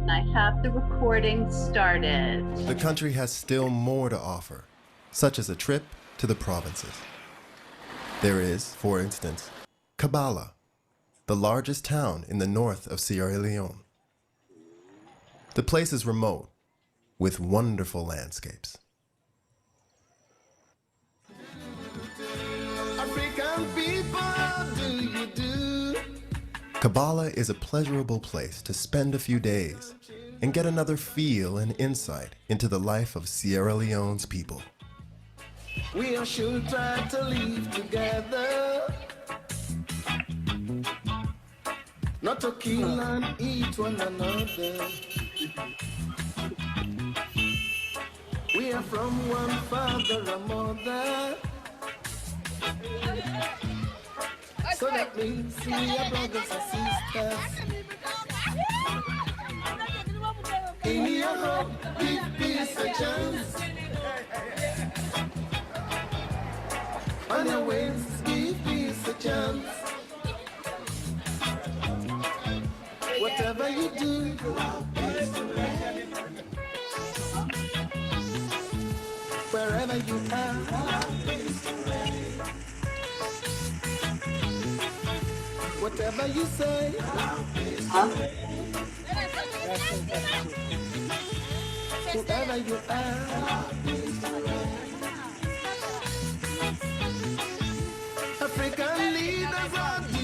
And I have the recording started. The country has still more to offer, such as a trip to the provinces. There is, for instance, Kampala, the largest town in the north of Sierra Leone. The place is remote, with wonderful landscapes. African people, do you do? Kampala is a pleasurable place to spend a few days and get another feel and insight into the life of Sierra Leone's people. We all should try to live together, not to kill and eat one another. We are from one father and mother, so that means we are brothers and sisters. In your home, give peace a chance. On your ways, give peace a chance. Whatever you do, wherever you are, whatever you say, whoever you are, African leaders are do.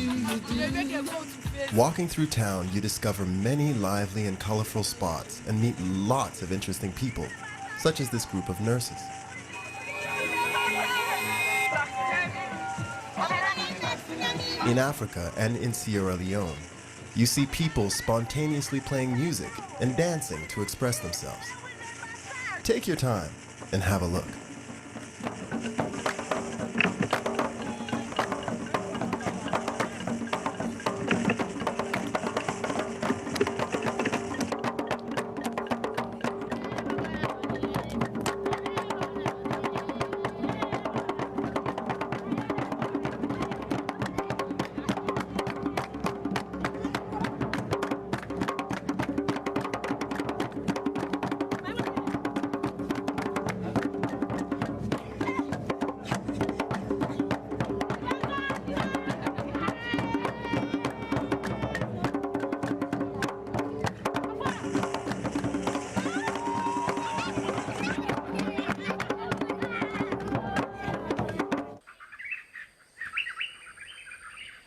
Walking through town, you discover many lively and colorful spots and meet lots of interesting people, such as this group of nurses. In Africa and in Sierra Leone, you see people spontaneously playing music and dancing to express themselves. Take your time and have a look.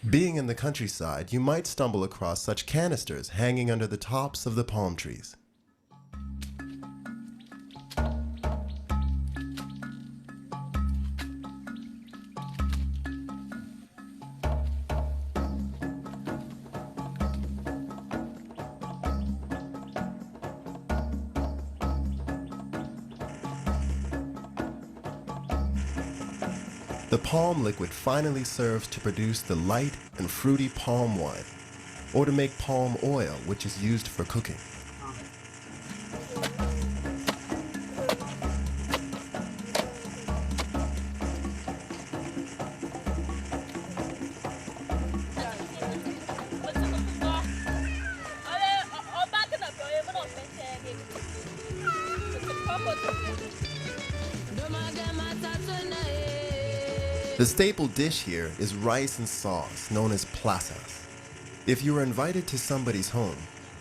Being in the countryside, you might stumble across such canisters hanging under the tops of the palm trees. The palm liquid finally serves to produce the light and fruity palm wine, or to make palm oil, which is used for cooking. The staple dish here is rice and sauce, known as plasas. If you are invited to somebody's home,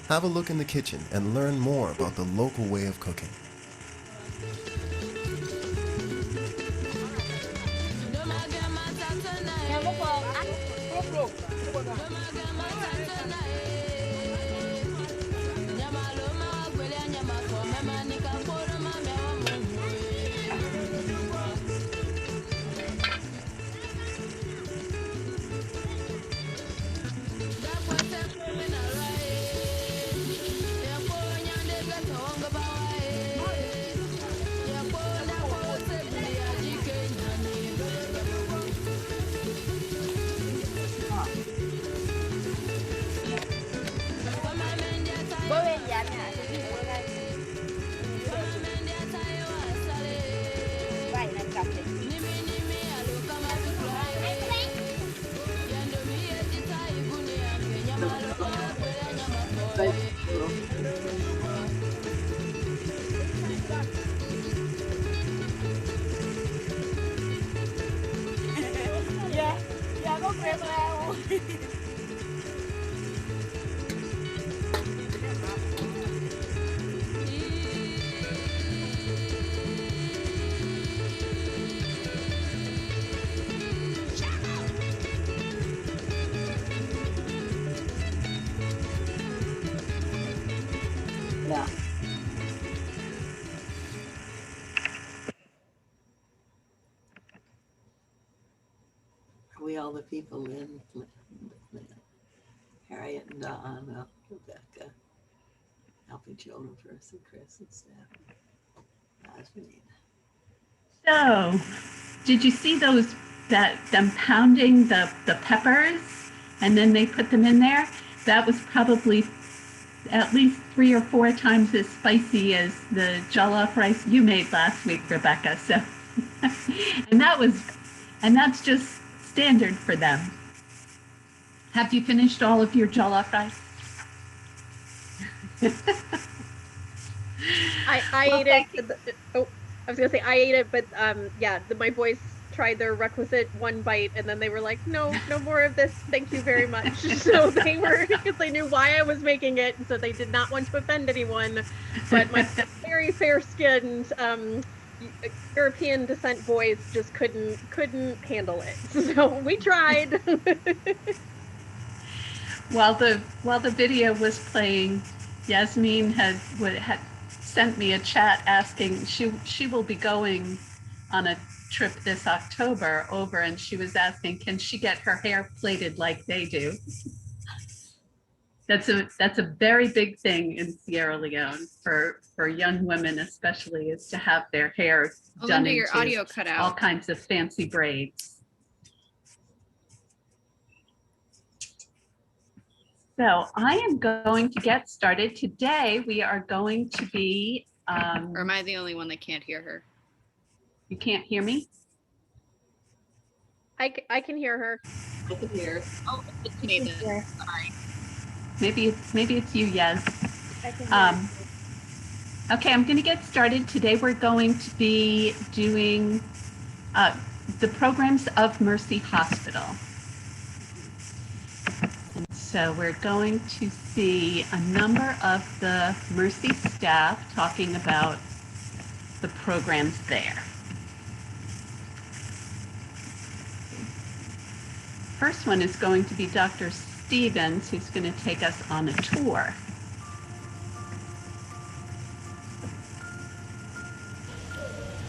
have a look in the kitchen and learn more about the local way of cooking. Yeah. Are we all the people in Harriet and Dawn, Rebecca, helping children first, and Chris and Steph, Jasmine. So, did you see them pounding the peppers and then they put them in there? That was probably at least 3 or 4 times as spicy as the jollof rice you made last week, Rebecca. So, and that's just standard for them. Have you finished all of your jollof rice? I ate Okay. it. Oh, I was gonna say I ate it, but yeah, my boys tried their requisite one bite, and then they were like, "No, no more of this. Thank you very much." So they were, because they knew why I was making it, and so they did not want to offend anyone. But my very fair-skinned European descent boys just couldn't handle it. So we tried. While the video was playing, Yasmin had sent me a chat asking she will be going on a trip this October over, and she was asking, can she get her hair plaited like they do? That's a very big thing in Sierra Leone for young women, especially, is to have their hair done Linda, your into audio cut out. all kinds of fancy braids. So I am going to get started. Today we are going to be. Or am I the only one that can't hear her? You can't hear me? I can hear her. I can hear. Oh, it's me then. Yeah. Sorry. Maybe it's you, Yes. I can hear Okay, I'm going to get started. Today we're going to be doing the programs of Mercy Hospital. And so we're going to see a number of the Mercy staff talking about the programs there. First one is going to be Dr. Stevens, who's going to take us on a tour.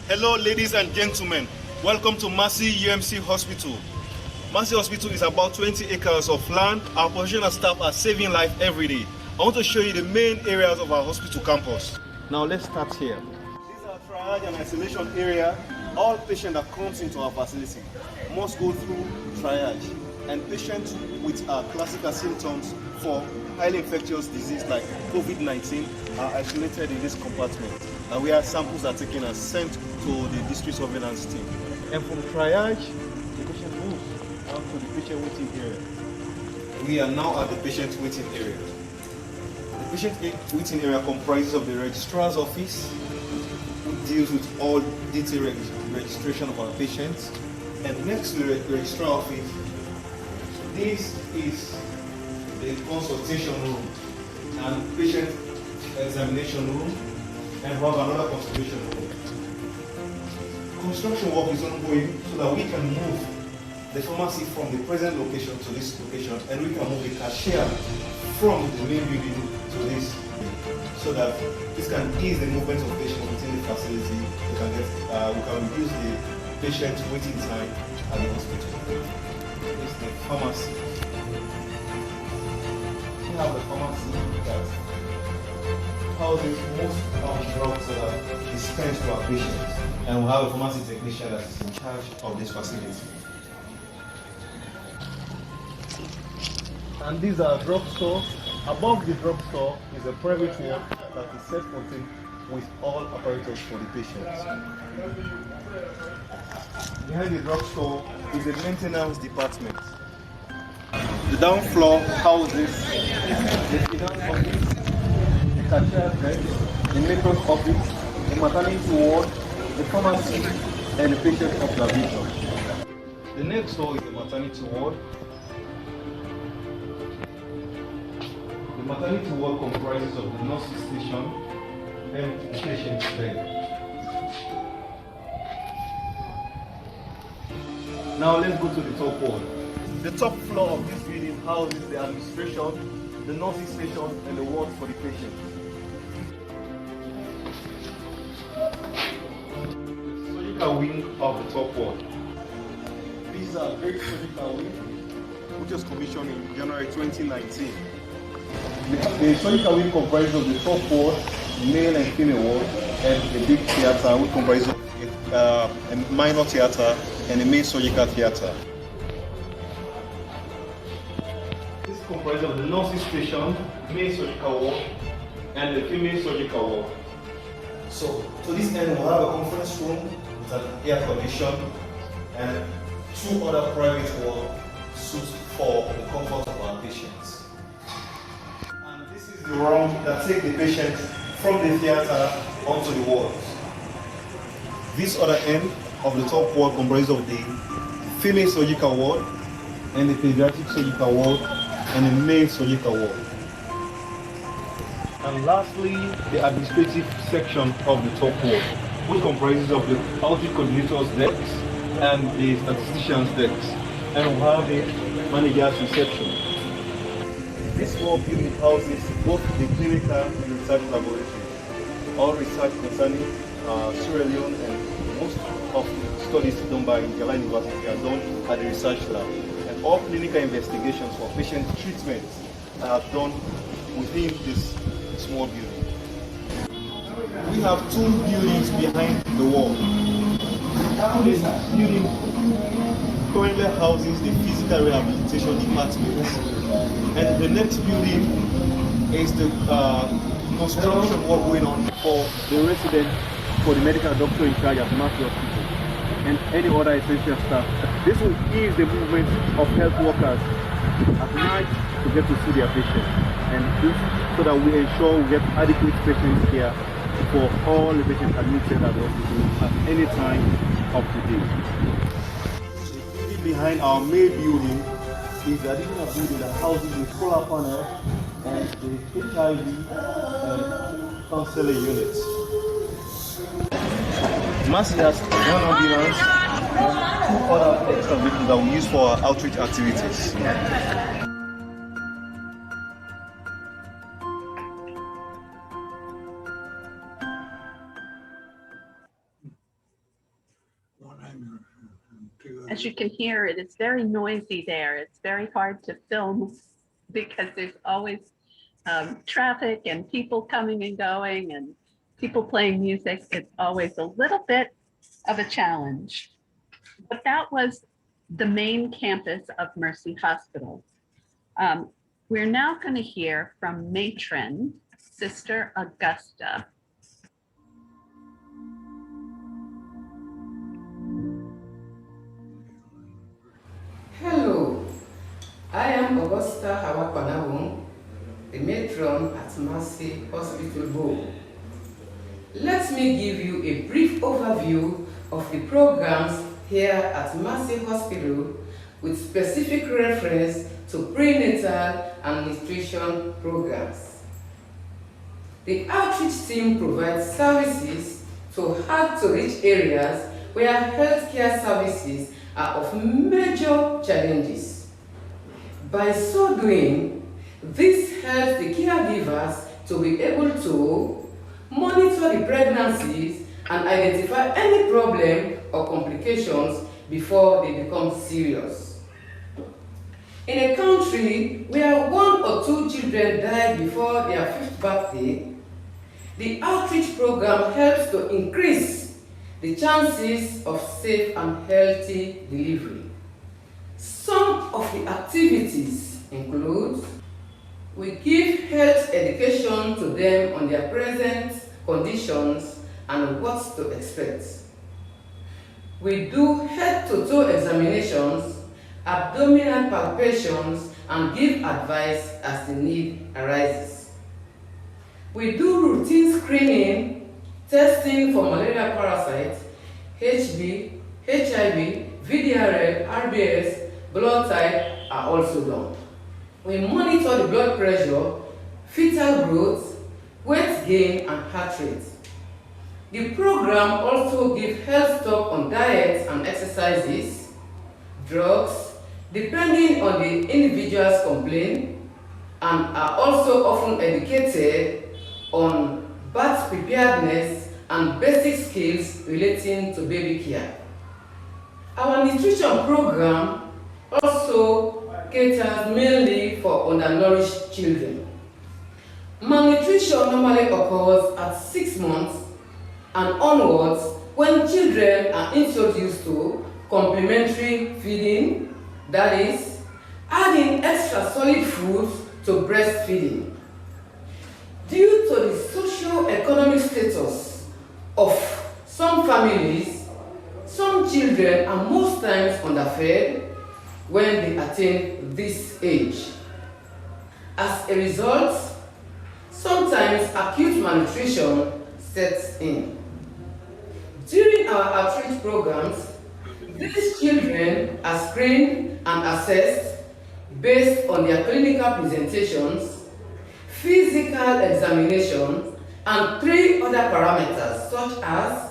Hello, ladies and gentlemen. Welcome to Mercy UMC Hospital. Mercy Hospital is about 20 acres of land. Our professional staff are saving life every day. I want to show you the main areas of our hospital campus. Now let's start here. These are triage and isolation area. All patients that comes into our facility must go through triage, and patients with classical symptoms for highly infectious disease like COVID-19 are isolated in this compartment, and where samples are taken and sent to the district surveillance team. And from triage, the patient moves out to the patient waiting area. We are now at the patient waiting area. The patient waiting area comprises of the registrar's office, who deals with all detailed registration of our patients, and next to the registrar office, this is the consultation room and patient examination room, and we have another consultation room. Construction work is ongoing so that we can move the pharmacy from the present location to this location, and we can move the cashier from the main building to this, so that this can ease the movement of patients within the facility. We can reduce the patient waiting time at the hospital. This is the pharmacy. We have the pharmacy that houses most of the drugs that are dispensed to our patients, and we have a pharmacy technician that is in charge of this facility. And these are drugstore. Above the drugstore is a private ward that is self-contained with all apparatus for the patients. Behind the drugstore is a maintenance department. The down floor houses the finance office, the cashier's desk, the matron's office, the maternity ward, the pharmacy, and the patient observation. The next floor is the maternity ward. The maternity ward comprises of the nurse's station and the patient's bed. Now let's go to the top ward. The top floor of this building houses the administration, the nursing station, and the ward for the patients. surgical wing of the top ward. This is our great surgical wing, which was commissioned in January 2019. The surgical wing comprises of the top ward, male and female ward, and a big theater, which comprises of a minor theater and a main surgical theater. This comprises of the nurses station, main surgical ward, and the female surgical ward. So, to this end, we'll have a conference room with an air condition and 2 other private ward suites for the comfort of our patients. And this is the room that takes the patient from the theater onto the wards. This other end of the top ward comprises of the female surgical ward and the pediatric surgical ward and the male surgical ward. And lastly, the administrative section of the top ward, which comprises of the outreach coordinator's desk and the statistician's desk, and we'll have the manager's reception. This ward building houses both the clinical and research laboratories. All research concerning Sierra Leone and most of the studies done by Galilee University are done at the research lab. And all clinical investigations for patient treatment are done within this small building. We have 2 buildings behind the wall. This building currently houses the physical rehabilitation department, and the next building is the construction work going on for the resident, for the medical doctor in charge at Massey Hospital, and any other essential staff. This will ease the movement of health workers at night to get to see their patients, and this so that we ensure we get adequate patient care for all the patients admitted at the hospital at any time of the day. The building behind our main building is the additional building that houses the solar panel and the HIV and counseling units. Massey has 1 ambulance and 2 other extra vehicles that we use for our outreach activities. As you can hear, it is very noisy there. It's very hard to film because there's always traffic and people coming and going and people playing music. It's always a little bit of a challenge. But that was the main campus of Mercy Hospital. We're now going to hear from matron, Sister Augusta. Hello, I am Augusta Hawapanawong, the matron at Mercy Hospital Bow. Let me give you a brief overview of the programs here at Mercy Hospital with specific reference to prenatal and nutrition programs. The outreach team provides services to hard-to-reach areas where healthcare services are of major challenges. By so doing, this helps the caregivers to be able to monitor the pregnancies and identify any problem or complications before they become serious. In a country where 1 or 2 children die before their 5th birthday, the outreach program helps to increase the chances of safe and healthy delivery. Some of the activities include: we give health education to them on their present conditions and what to expect. We do head-to-toe examinations, abdominal palpations, and give advice as the need arises. We do routine screening, testing for malaria parasites, HB, HIV, VDRL, RBS, blood type are also done. We monitor the blood pressure, fetal growth, weight gain, and heart rate. The program also gives health talk on diet and exercises, drugs, depending on the individual's complaint, and are also often educated on birth preparedness and basic skills relating to baby care. Our nutrition program also caters mainly for undernourished children. Malnutrition normally occurs at 6 months and onwards when children are introduced to complementary feeding, that is, adding extra solid foods to breastfeeding. Due to the socio-economic status of some families, some children are most times underfed when they attain this age. As a result, sometimes acute malnutrition sets in. During our outreach programs, these children are screened and assessed based on their clinical presentations, physical examination, and 3 other parameters such as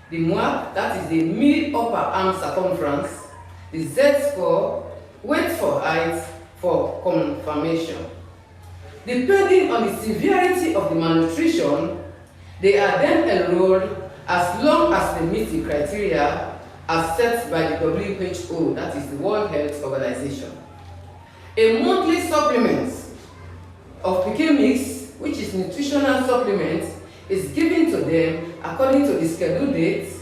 the MUAC, that is the mid-upper arm circumference, the Z-score, weight for height for confirmation. Depending on the severity of the malnutrition, they are then enrolled as long as they meet the criteria as set by the WHO, that is the World Health Organization. A monthly supplement of pikin mix, which is nutritional supplement, is given to them according to the scheduled dates,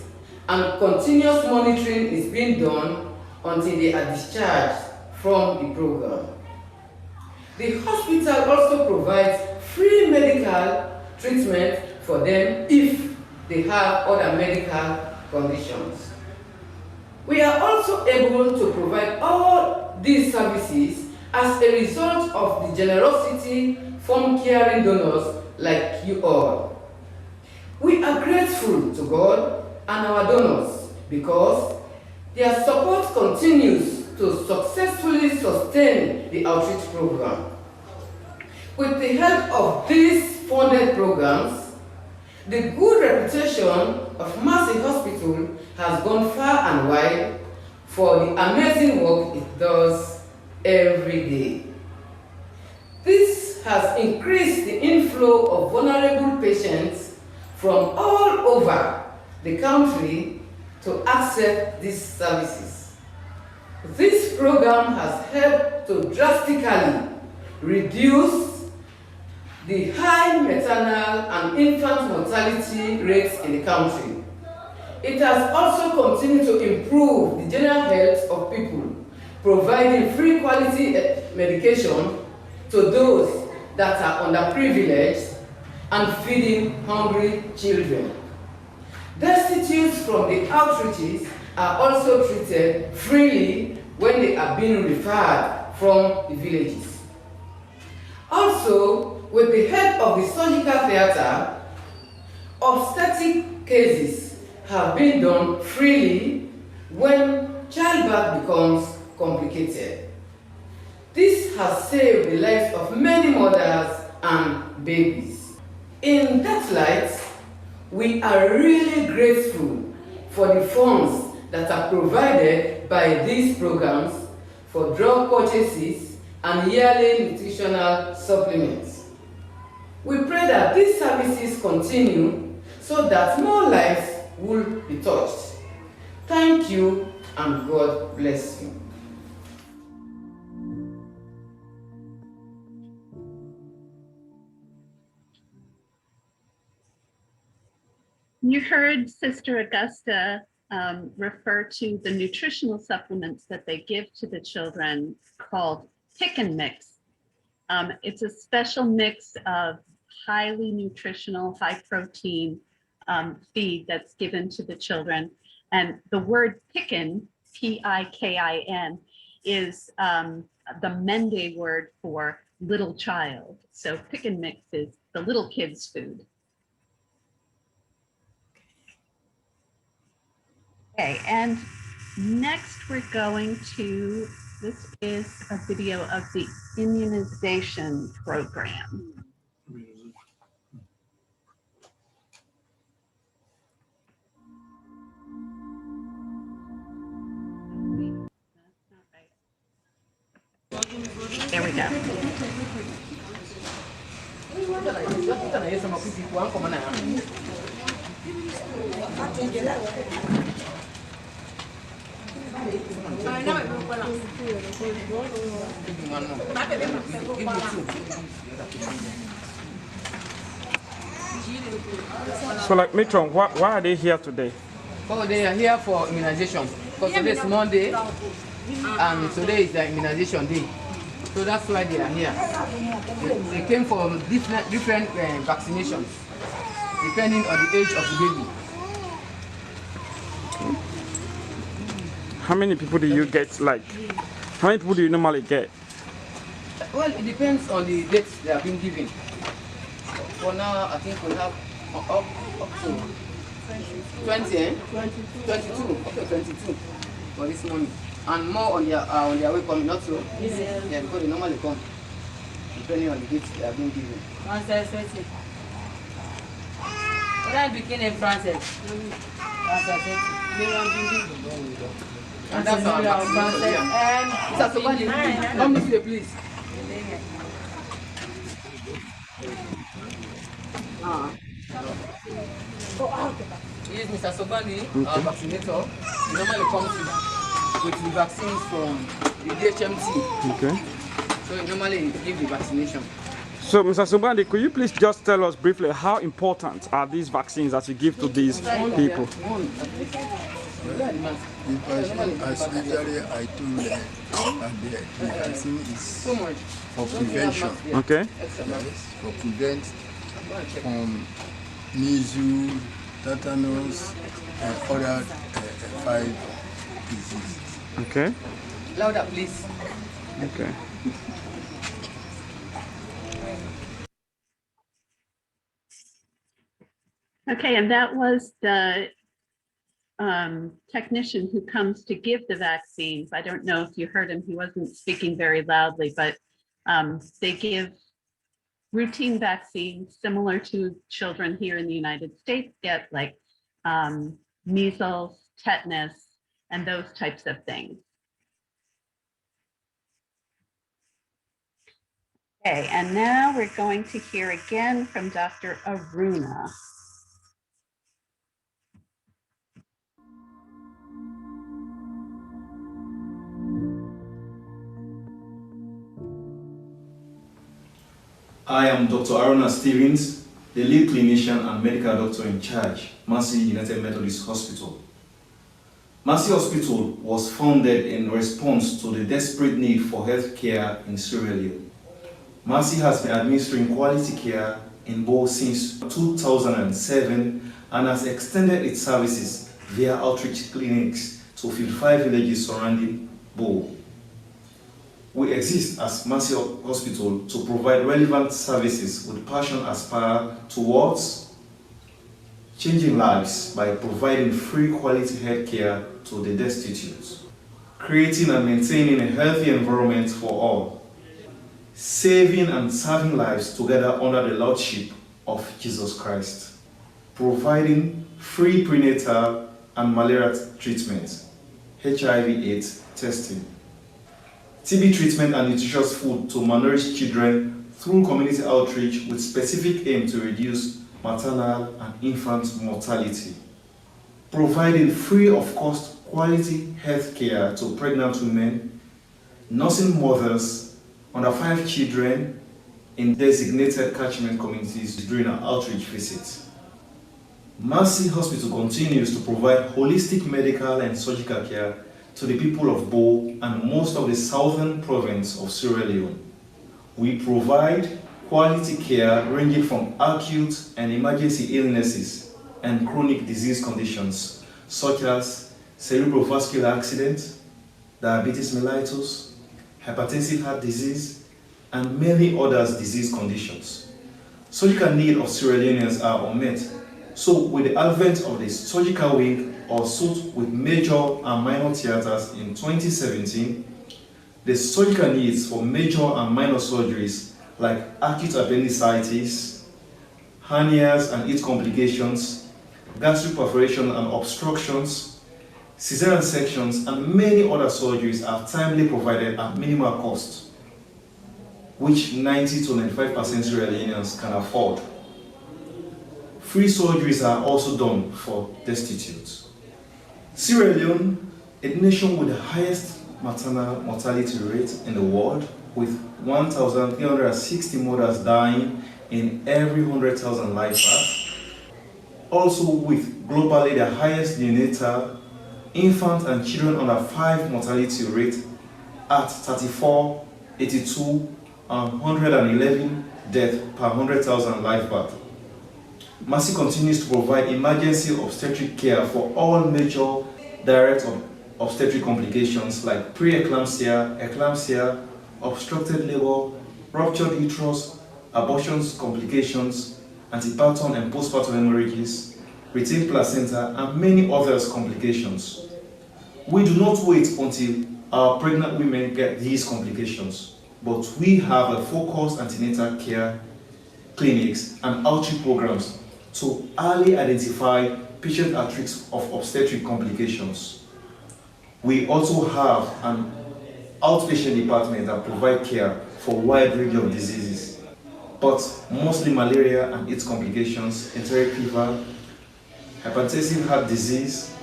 and continuous monitoring is being done until they are discharged from the program. The hospital also provides free medical treatment for them if they have other medical conditions. We are also able to provide all these services as a result of the generosity from caring donors like you all. We are grateful to God and our donors because their support continues to successfully sustain the outreach program. With the help of these funded programs, the good reputation of Mercy Hospital has gone far and wide for the amazing work it does every day. This has increased the inflow of vulnerable patients from all over the country to access these services. This program has helped to drastically reduce the high maternal and infant mortality rates in the country. It has also continued to improve the general health of people, providing free quality medication to those that are underprivileged and feeding hungry children. Destitutes from the outreaches are also treated freely when they are being referred from the villages. Also, with the help of the surgical theater, obstetric cases have been done freely when childbirth becomes complicated. This has saved the lives of many mothers and babies. In that light, we are really grateful for the funds that are provided by these programs for drug purchases and yearly nutritional supplements. We pray that these services continue so that more lives will be touched. Thank you and God bless you. You heard Sister Augusta refer to the nutritional supplements that they give to the children called Pick and Mix. It's a special mix of highly nutritional, high protein feed that's given to the children. And the word pickin, P-I-K-I-N, is the Mende word for little child. So Pick and Mix is the little kids' food. Okay, and next we're going to, this is a video of the immunization program. There we go. So, like, Matron, why are they here today? Oh, they are here for immunization. Because today is Monday, and today is the immunization day. So that's why they are here. They came for different vaccinations, depending on the age of the baby. How many people do you get? Like, how many people do you normally get? Well, it depends on the dates they have been given. For now, I think we have up to 20, 22, okay, 22 for this morning. And more on their way coming, not so? Yeah, because they normally come, depending on the dates they have been given. When I begin in France, And that's our vaccination. Mr. Sobani, come this way, please. He is Mr. Sobani, our vaccinator. He normally comes with the vaccines from the DHMT. Okay. So he normally gives the vaccination. So, Mr. Subandi, could you please just tell us briefly how important are these vaccines that you give to these people? Because as usually I told them, the vaccine is for prevention. Okay. Yes, for prevent from measles, tetanus, and other 5 diseases. Okay. Louder, please. Okay. Okay, and that was the technician who comes to give the vaccines. I don't know if you heard him, he wasn't speaking very loudly, but they give routine vaccines similar to children here in the United States get, like measles, tetanus, and those types of things. Okay, and now we're going to hear again from Dr. Aruna. I am Dr. Aruna Stevens, the lead clinician and medical doctor in charge, Mercy United Methodist Hospital. Mercy Hospital was founded in response to the desperate need for health care in Sierra Leone. Mercy has been administering quality care in Bo since 2007 and has extended its services via outreach clinics to 55 villages surrounding Bo. We exist as Mercy Hospital to provide relevant services with passion aspire towards changing lives by providing free quality health care to the destitute, creating and maintaining a healthy environment for all, saving and serving lives together under the Lordship of Jesus Christ, providing free prenatal and malaria treatment, HIV/AIDS testing, TB treatment and nutritious food to malnourished children through community outreach with specific aim to reduce maternal and infant mortality, providing free of cost quality health care to pregnant women, nursing mothers, under 5 children in designated catchment communities during our outreach visits. Mercy Hospital continues to provide holistic medical and surgical care to the people of Bo and most of the southern province of Sierra Leone. We provide quality care ranging from acute and emergency illnesses and chronic disease conditions such as cerebrovascular accident, diabetes mellitus, hypertensive heart disease, and many other disease conditions. Surgical needs of Sierra Leoneans are unmet, so with the advent of the surgical wing or suit with major and minor theaters in 2017, the surgical needs for major and minor surgeries like acute appendicitis, hernias and its complications, gastric perforation and obstructions, cesarean sections, and many other surgeries are timely provided at minimal cost, which 90 to 95% Sierra Leoneans can afford. Free surgeries are also done for destitutes. Sierra Leone, a nation with the highest maternal mortality rate in the world, with 1,360 mothers dying in every 100,000 live births. Also with globally the highest neonatal, infant and children under 5 mortality rate at 34, 82, and 111 deaths per 100,000 live birth. Mercy continues to provide emergency obstetric care for all major direct obstetric complications like preeclampsia, eclampsia, obstructed labor, ruptured uterus, abortions complications, antepartum and postpartum hemorrhages, retained placenta, and many other complications. We do not wait until our pregnant women get these complications, but we have a focused antenatal care clinics and outreach programs to early identify patient at risk of obstetric complications. We also have an outpatient department that provide care for a wide range of diseases, but mostly malaria and its complications, enteric fever, hypertensive heart disease,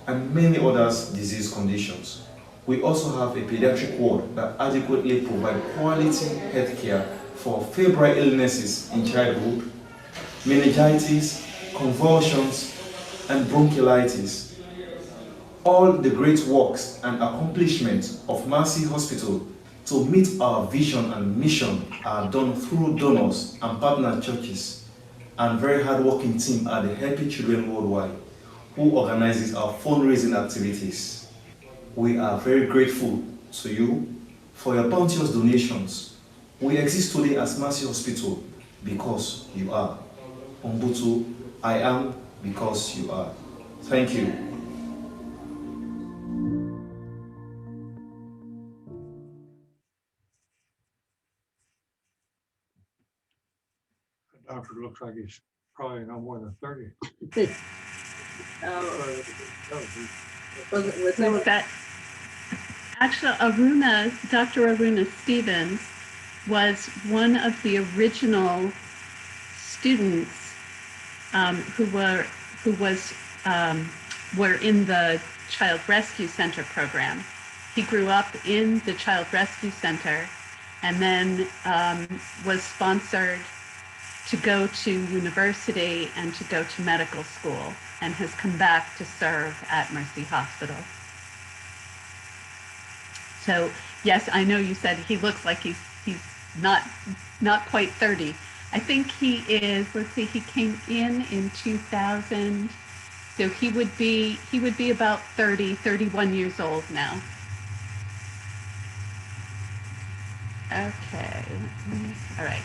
and many other disease conditions. We also have a pediatric ward that adequately provides quality health care for febrile illnesses in childhood, meningitis, convulsions, and bronchiolitis. All the great works and accomplishments of Mercy Hospital to meet our vision and mission are done through donors and partner churches and very hard-working team at the Happy Children Worldwide, who organizes our fundraising activities. We are very grateful to you for your bounteous donations. We exist today as Mercy Hospital because you are. Umbutu, I am because you are. Thank you. The doctor looks like he's probably no more than 30. Was that actually Dr. Aruna Stevens was one of the original students who were in the Child Rescue Center program. He grew up in the Child Rescue Center and then was sponsored to go to university and to go to medical school, and has come back to serve at Mercy Hospital. So yes, I know you said he looks like he's not quite 30. I think he is, let's see, he came in 2000, so he would be about 31 years old now. Okay, all right,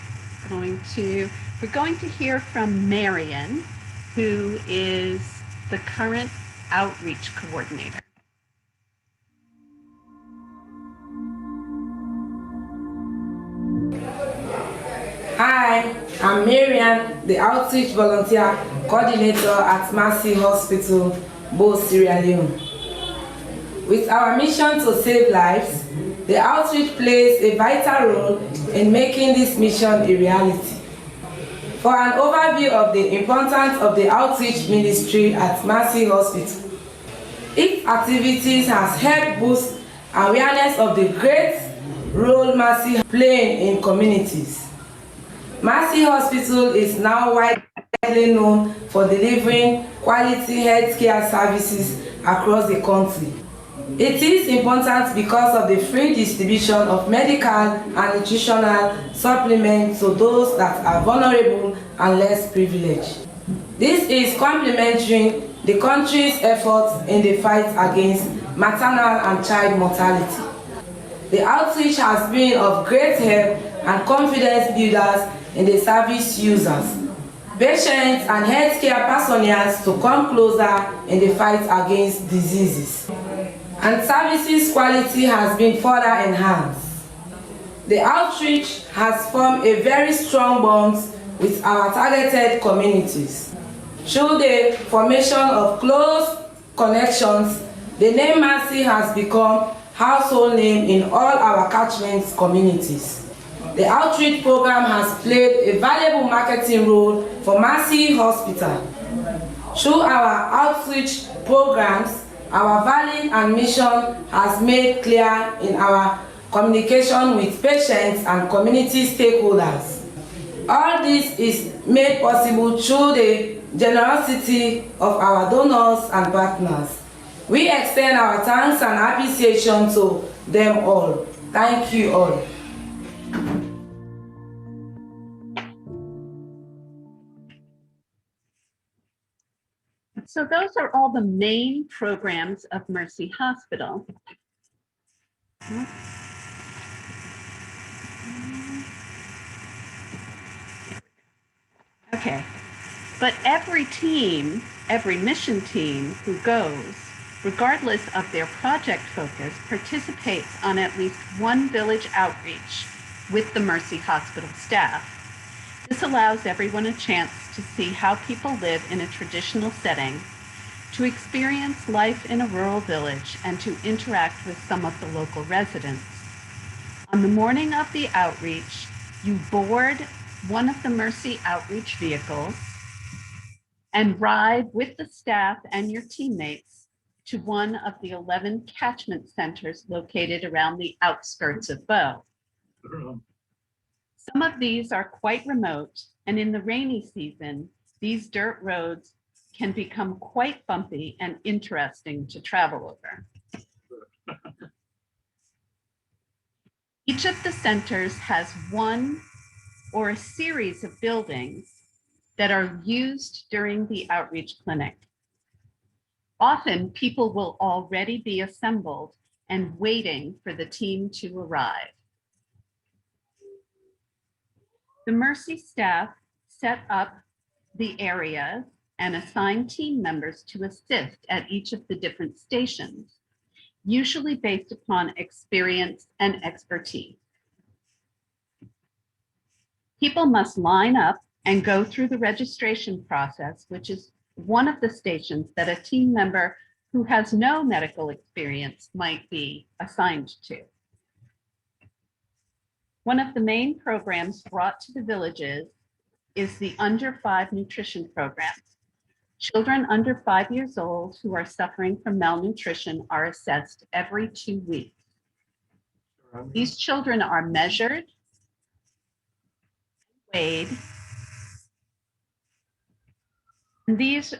we're going to hear from Marion, who is the current outreach coordinator. Hi, I'm Marian, the Outreach Volunteer Coordinator at Mercy Hospital, Bo, Sierra Leone. With our mission to save lives, the outreach plays a vital role in making this mission a reality. For an overview of the importance of the outreach ministry at Mercy Hospital, its activities has helped boost awareness of the great role Mercy plays in communities. Mercy Hospital is now widely known for delivering quality healthcare services across the country. It is important because of the free distribution of medical and nutritional supplements to those that are vulnerable and less privileged. This is complementing the country's efforts in the fight against maternal and child mortality. The outreach has been of great help and confidence builders in the service users, patients and healthcare personnel to come closer in the fight against diseases. And services quality has been further enhanced. The outreach has formed a very strong bond with our targeted communities. Through the formation of close connections, the name Mercy has become household name in all our catchment communities. The outreach program has played a valuable marketing role for Mercy Hospital. Through our outreach programs, our value and mission has made clear in our communication with patients and community stakeholders. All this is made possible through the generosity of our donors and partners. We extend our thanks and appreciation to them all. Thank you all. So those are all the main programs of Mercy Hospital. Okay, but every team, every mission team who goes, regardless of their project focus, participates on at least one village outreach with the Mercy Hospital staff. This allows everyone a chance to see how people live in a traditional setting, to experience life in a rural village, and to interact with some of the local residents. On the morning of the outreach, you board one of the Mercy outreach vehicles and ride with the staff and your teammates to one of the 11 catchment centers located around the outskirts of Bow. Some of these are quite remote, and in the rainy season, these dirt roads can become quite bumpy and interesting to travel over. Each of the centers has one or a series of buildings that are used during the outreach clinic. Often, people will already be assembled and waiting for the team to arrive. The Mercy staff set up the area and assign team members to assist at each of the different stations, usually based upon experience and expertise. People must line up and go through the registration process, which is one of the stations that a team member who has no medical experience might be assigned to. One of the main programs brought to the villages is the Under 5 nutrition program. Children under 5 years old who are suffering from malnutrition are assessed every 2 weeks. These children are measured, weighed, and these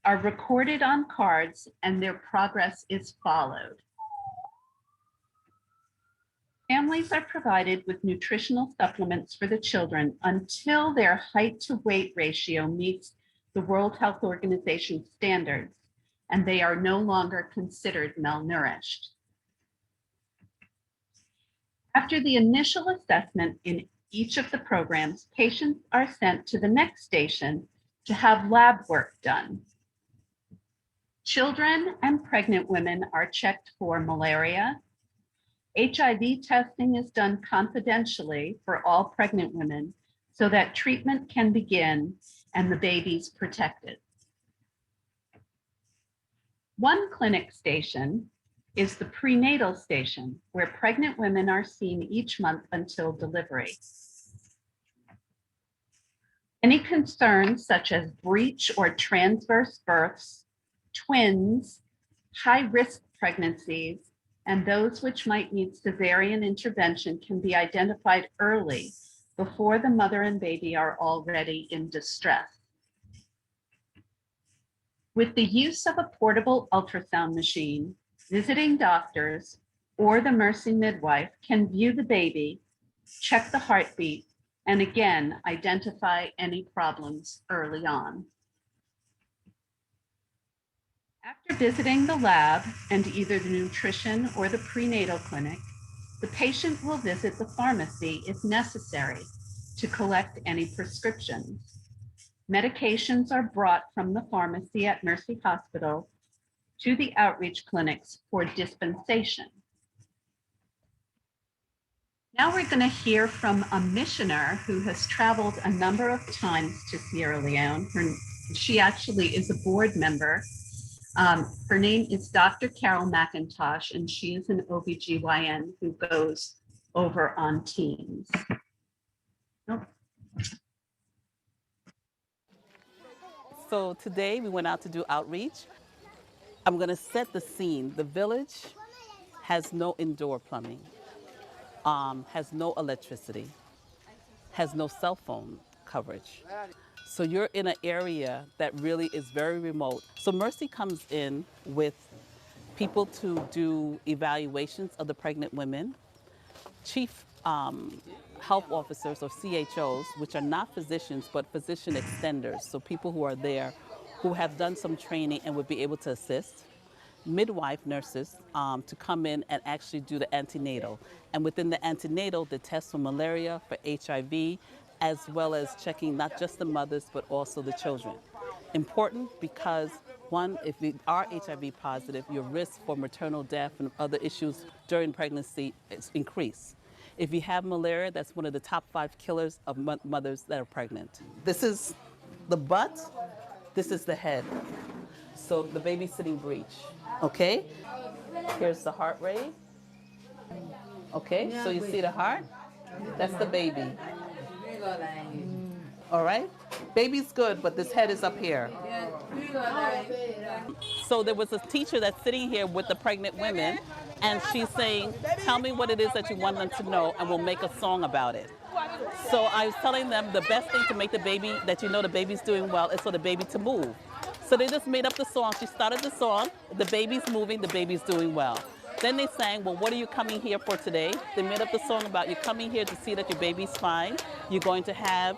are recorded on cards and their progress is followed. Families are provided with nutritional supplements for the children until their height to weight ratio meets the World Health Organization standards, and they are no longer considered malnourished. After the initial assessment in each of the programs, patients are sent to the next station to have lab work done. Children and pregnant women are checked for malaria. HIV testing is done confidentially for all pregnant women so that treatment can begin and the baby's protected. One clinic station is the prenatal station, where pregnant women are seen each month until delivery. Any concerns such as breech or transverse births, twins, high-risk pregnancies, and those which might need cesarean intervention can be identified early before the mother and baby are already in distress. With the use of a portable ultrasound machine, visiting doctors or the Mercy midwife can view the baby, check the heartbeat, and again, identify any problems early on. After visiting the lab and either the nutrition or the prenatal clinic, the patient will visit the pharmacy if necessary to collect any prescriptions. Medications are brought from the pharmacy at Mercy Hospital to the outreach clinics for dispensation. Now we're going to hear from a missioner who has traveled a number of times to Sierra Leone. She actually is a board member. Her name is Dr. Carol McIntosh, and she is an OBGYN who goes over on teams. So today we went out to do outreach. I'm going to set the scene. The village has no indoor plumbing, has no electricity, has no cell phone coverage. So you're in an area that really is very remote. So Mercy comes in with people to do evaluations of the pregnant women, chief health officers or CHOs, which are not physicians but physician extenders, so people who are there who have done some training and would be able to assist, midwife nurses to come in and actually do the antenatal. And within the antenatal, the test for malaria, for HIV, as well as checking not just the mothers, but also the children. Important because one, if you are HIV positive, your risk for maternal death and other issues during pregnancy is increased. If you have malaria, that's one of the top 5 killers of mothers that are pregnant. This is the butt, this is the head. So the baby's sitting breech, okay? Here's the heart rate. Okay, so you see the heart? That's the baby. All right? Baby's good, but this head is up here. So there was a teacher that's sitting here with the pregnant women, and she's saying, tell me what it is that you want them to know, and we'll make a song about it. So I was telling them the best thing to make the baby, that you know the baby's doing well, is for the baby to move. So they just made up the song. She started the song, the baby's moving, the baby's doing well. Then they sang, well, what are you coming here for today? They made up the song about you're coming here to see that your baby's fine. You're going to have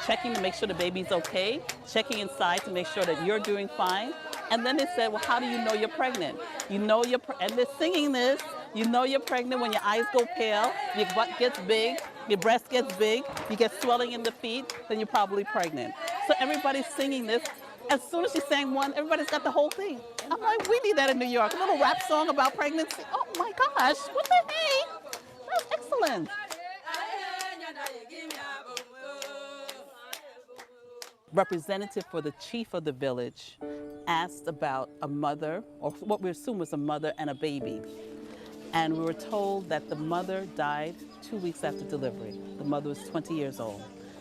checking to make sure the baby's okay, checking inside to make sure that you're doing fine. And then they said, well, how do you know you're pregnant? You know and they're singing this, you know you're pregnant when your eyes go pale, your butt gets big, your breast gets big, you get swelling in the feet, then you're probably pregnant. So everybody's singing this. As soon as she sang one, everybody's got the whole thing. I'm like, we need that in New York. A little rap song about pregnancy. Oh my gosh, what the hey? That's excellent. Representative for the chief of the village asked about a mother, or what we assume was a mother and a baby. And we were told that the mother died 2 weeks after delivery. The mother was 20 years old.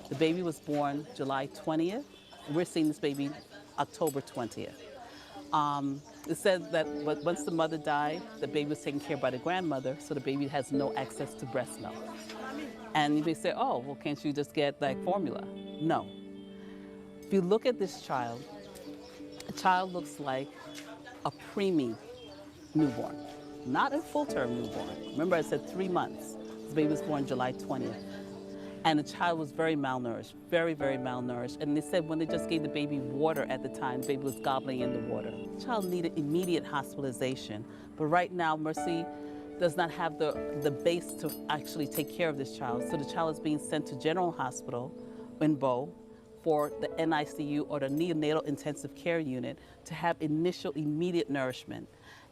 The baby was born July 20th. We're seeing this baby October 20th. It said that once the mother died, the baby was taken care of by the grandmother, so the baby has no access to breast milk. And you may say, oh, well, can't you just get like formula? No. If you look at this child, the child looks like a preemie newborn, not a full-term newborn. Remember I said 3 months. This baby was born July 20th. And the child was very malnourished, very, very malnourished. And they said when they just gave the baby water at the time, the baby was gobbling in the water. The child needed immediate hospitalization. But right now, Mercy does not have the base to actually take care of this child. So the child is being sent to General Hospital in Bow for the NICU or the neonatal intensive care unit to have initial immediate nourishment.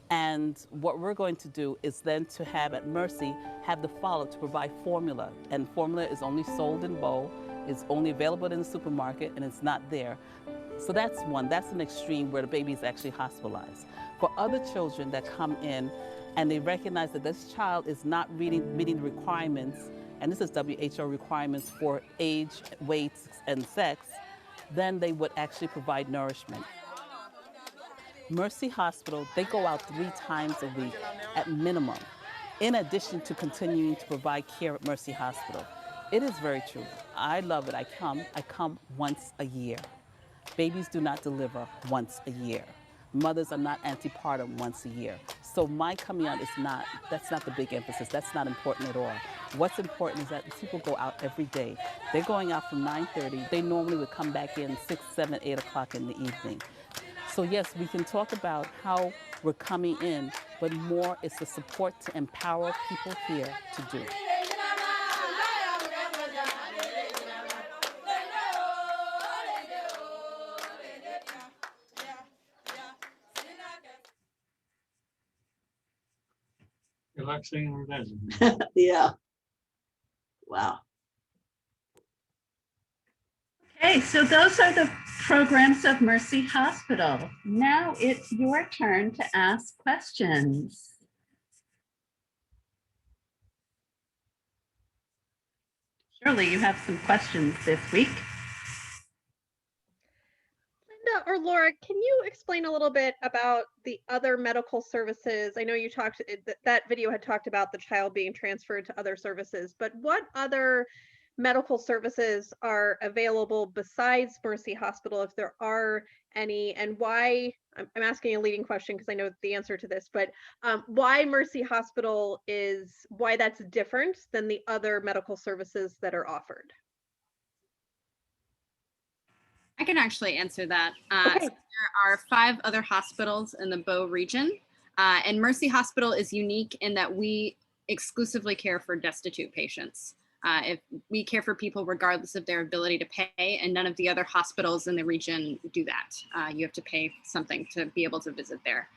And what we're going to do is then to have at Mercy, have the follow-up to provide formula. And formula is only sold in Bow, it's only available in the supermarket, and it's not there. So that's one, that's an extreme where the baby is actually hospitalized. For other children that come in and they recognize that this child is not meeting the requirements, and this is WHO requirements for age, weight, and sex, then they would actually provide nourishment. Mercy Hospital, they go out 3 times a week at minimum, in addition to continuing to provide care at Mercy Hospital. It is very true. I love it. I come once a year. Babies do not deliver once a year. Mothers are not antepartum once a year. So my coming out that's not the big emphasis. That's not important at all. What's important is that people go out every day. They're going out from 9:30. They normally would come back in 6, 7, 8 o'clock in the evening. So yes, we can talk about how we're coming in, but more is the support to empower people here to do. You like singing or dancing? Yeah. Wow. Okay, so those are the programs of Mercy Hospital. Now it's your turn to ask questions. Shirley, you have some questions this week. Linda or Laura, can you explain a little bit about the other medical services? I know you talked, that video had talked about the child being transferred to other services, but what other medical services are available besides Mercy Hospital, if there are any, and why? I'm asking a leading question because I know the answer to this, but why Mercy Hospital why that's different than the other medical services that are offered? I can actually answer that. Okay. So there are 5 other hospitals in the Bow region, and Mercy Hospital is unique in that we exclusively care for destitute patients. If we care for people regardless of their ability to pay, and none of the other hospitals in the region do that. You have to pay something to be able to visit there.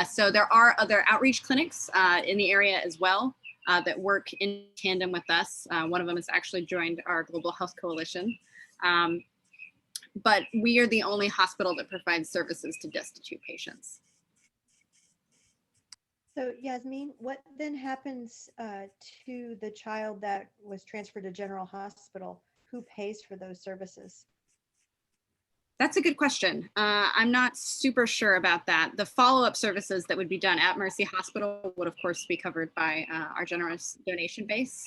So there are other outreach clinics in the area as well that work in tandem with us. One of them has actually joined our Global Health Coalition. But we are the only hospital that provides services to destitute patients. So Yasmin, what then happens to the child that was transferred to General Hospital? Who pays for those services? That's a good question. I'm not super sure about that. The follow-up services that would be done at Mercy Hospital would of course be covered by our generous donation base.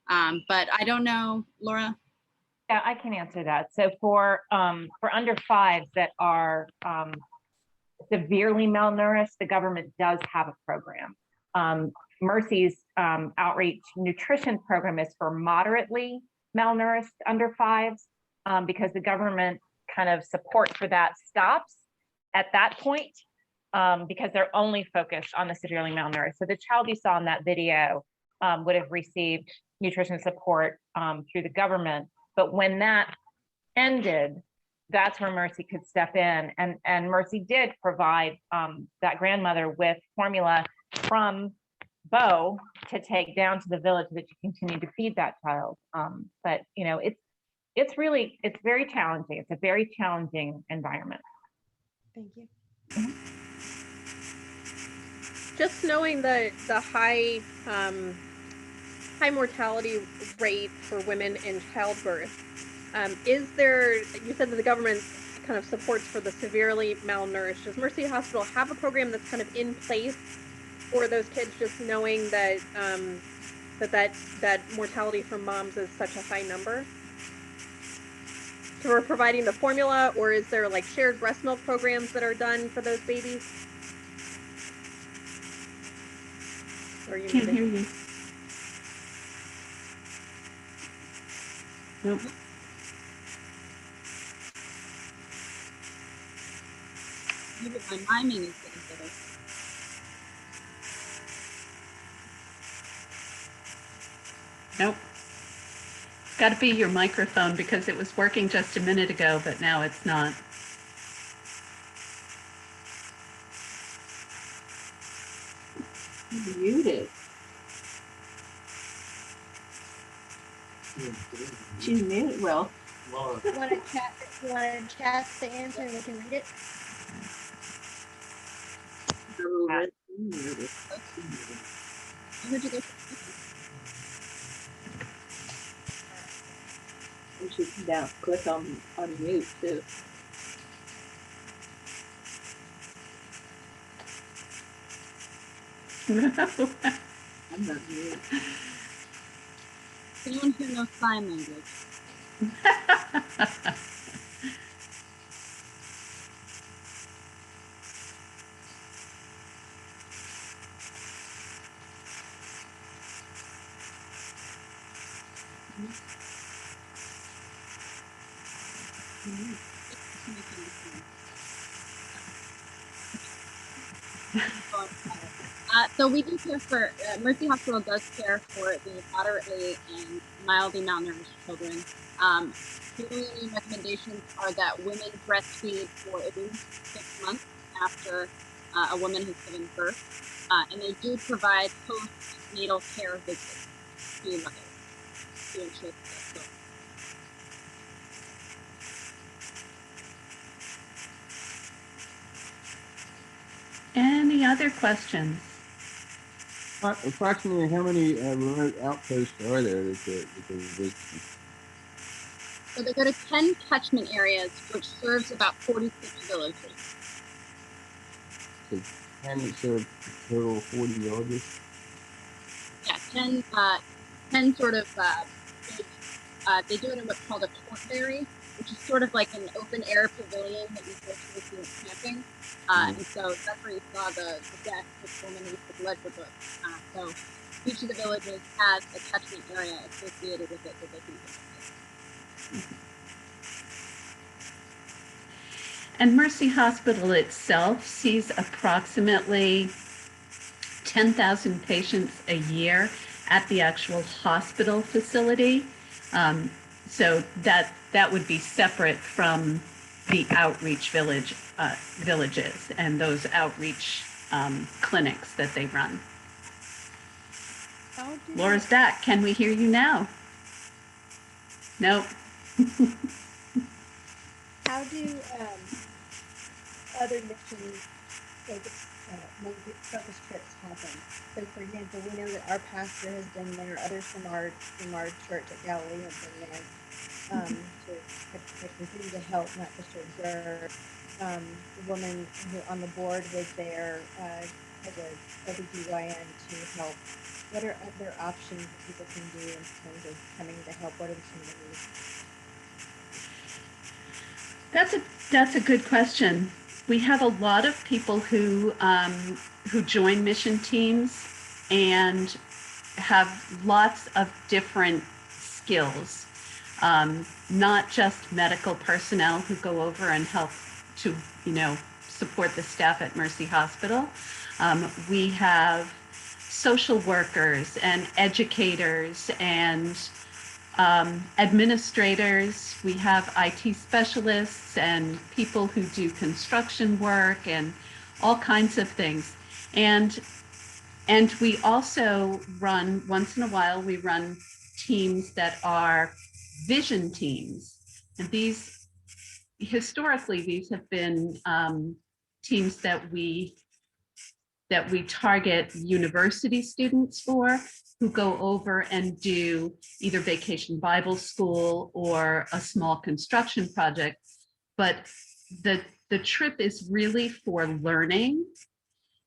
But I don't know, Laura? Yeah, I can answer that. So for under 5s that are severely malnourished, the government does have a program. Mercy's outreach nutrition program is for moderately malnourished under 5s because the government kind of support for that stops at that point because they're only focused on the severely malnourished. So the child you saw in that video would have received nutrition support through the government. But when that ended, that's where Mercy could step in. And Mercy did provide that grandmother with formula from Bow to take down to the village that she continued to feed that child. But you know, it's very challenging. It's a very challenging environment. Thank you. Just knowing the high mortality rate for women in childbirth, is there, you said that the government kind of supports for the severely malnourished. Does Mercy Hospital have a program that's kind of in place for those kids, just knowing that that mortality from moms is such a high number? So we're providing the formula, or is there like shared breast milk programs that are done for those babies? Or you Can't hear you. Nope. Maybe my miming is getting better. Nope. It's got to be your microphone because it was working just a minute ago, but now it's not. Muted. She's muted. Well, You want to chat the answer and we can read it? and she can down click on mute too. I'm not muted. Anyone here knows sign language? So we do care for, Mercy Hospital does care for the moderately and mildly malnourished children. The only recommendations are that women breastfeed for at least 6 months after a woman has given birth. And they do provide postnatal care visits to mothers to ensure that. Any other questions? Approximately how many remote outposts are there that the visiting? So they go to 10 catchment areas, which serves about 46 villages. So 10 that serve a total of 40 villages? Yeah, 10 sort of big, they do it in what's called a courtberry, which is sort of like an open air pavilion that you go to if you're camping. And so that's where you saw the deck with woman with ledger book. So each of the villages has a catchment area associated with it that they can visit. And Mercy Hospital itself sees approximately 10,000 patients a year at the actual hospital facility. So that would be separate from the outreach villages and those outreach clinics that they run. Laura's back. Can we hear you now? Nope. How do other missions focus trips happen? So, for example, we know that our pastor has been there. Others from our church at Galilee have been there to continue to help, not just to observe. The woman who on the board was there as a OBGYN to help. What are other options that people can do in terms of coming to help? What are some of the needs? That's a good question. We have a lot of people who join mission teams and have lots of different skills. Not just medical personnel who go over and help to, support the staff at Mercy Hospital. We have social workers and educators and administrators. We have IT specialists and people who do construction work and all kinds of things. And we also run, once in a while, we run teams that are vision teams. And historically, these have been teams that we target university students for, who go over and do either vacation Bible school or a small construction project. But the trip is really for learning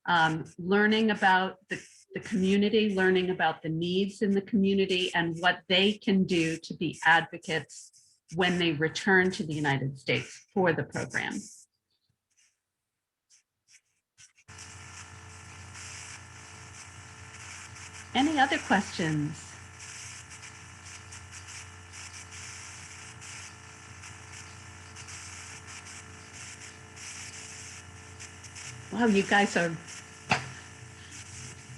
about the community, learning about the needs in the community and what they can do to be advocates when they return to the United States for the program. Any other questions? Wow, you guys are,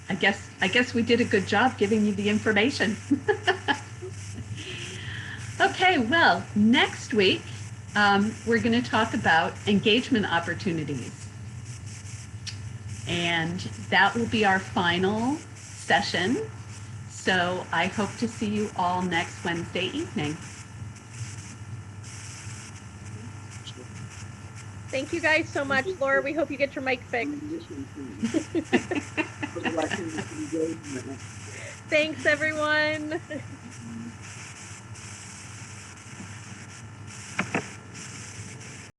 I guess we did a good job giving you the information. Okay, well, next week, we're going to talk about engagement opportunities. And that will be our final session. So I hope to see you all next Wednesday evening. Thank you guys so much. Laura, we hope you get your mic fixed. Thanks, everyone.